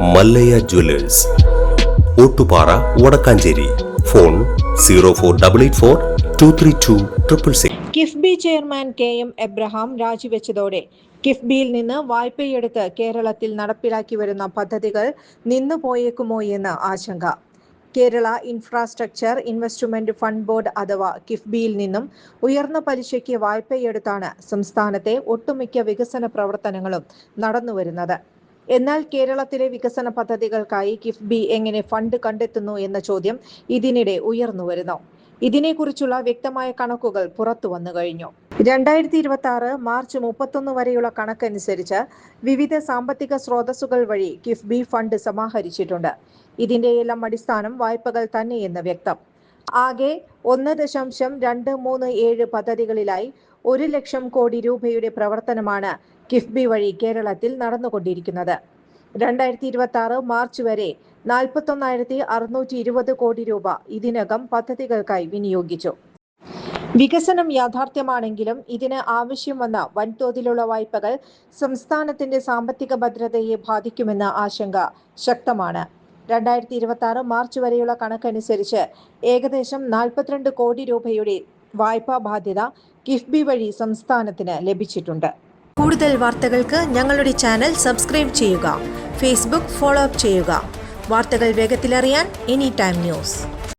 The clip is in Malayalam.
Mallayya jewellers, Ottupara, Vadakkanchery. Phone 04884232666. KIIFB chairman KM Abraham രാജിവെച്ചതോടെ കിഫ്ബിയിൽ നിന്ന് വായ്പയെടുത്ത് കേരളത്തിൽ നടപ്പിലാക്കി വരുന്ന പദ്ധതികൾ നിന്നുപോയേക്കുമോ എന്ന് ആശങ്ക. Kerala infrastructure investment fund board അഥവാ കിഫ്ബിയിൽ നിന്നും ഉയർന്ന പലിശയ്ക്ക് വായ്പയെടുത്താണ് സംസ്ഥാനത്തെ ഒട്ടുമിക്ക വികസന പ്രവർത്തനങ്ങളും നടന്നുവരുന്നത്. എന്നാൽ കേരളത്തിലെ വികസന പദ്ധതികൾക്കായി കിഫ്ബി എങ്ങനെ ഫണ്ട് കണ്ടെത്തുന്നു എന്ന ചോദ്യം ഇതിനിടെ ഉയർന്നുവരുന്നു. ഇതിനെക്കുറിച്ചുള്ള വ്യക്തമായ കണക്കുകൾ പുറത്തു വന്നു കഴിഞ്ഞു. 2026 മാർച്ച് 31 വരെയുള്ള കണക്കനുസരിച്ച് വിവിധ സാമ്പത്തിക സ്രോതസ്സുകൾ വഴി കിഫ്ബി ഫണ്ട് സമാഹരിച്ചിട്ടുണ്ട്. ഇതിന്റെയെല്ലാം അടിസ്ഥാനം വായ്പകൾ തന്നെയെന്ന് വ്യക്തം. ആകെ 1.237 പദ്ധതികളിലായി 1 ലക്ഷം കോടി രൂപയുടെ പ്രവർത്തനമാണ് കിഫ്ബി വഴി കേരളത്തിൽ നടന്നുകൊണ്ടിരിക്കുന്നത്. 2026 മാർച്ച് വരെ 41,620 കോടി രൂപ ഇതിനകം പദ്ധതികൾക്കായി വിനിയോഗിച്ചു. വികസനം യാഥാർത്ഥ്യമാണെങ്കിലും ഇതിന് ആവശ്യം വന്ന വൻതോതിലുള്ള വായ്പകൾ സംസ്ഥാനത്തിന്റെ സാമ്പത്തിക ഭദ്രതയെ ബാധിക്കുമെന്ന ആശങ്ക ശക്തമാണ്. 2026 മാർച്ച് വരെയുള്ള കണക്കനുസരിച്ച് ഏകദേശം 42 കോടി രൂപയുടെ വായ്പാ ബാധ്യത കിഫ്ബി വഴി സംസ്ഥാനത്തിന് ലഭിച്ചിട്ടുണ്ട്. കൂടുതൽ വാർത്തകൾക്ക് ഞങ്ങളുടെ ചാനൽ സബ്സ്ക്രൈബ് ചെയ്യുക. ഫേസ്ബുക്ക് ഫോളോ അപ്പ് ചെയ്യുക. വാർത്തകൾ വേഗത്തിലറിയാൻ എനി ടൈം ന്യൂസ്.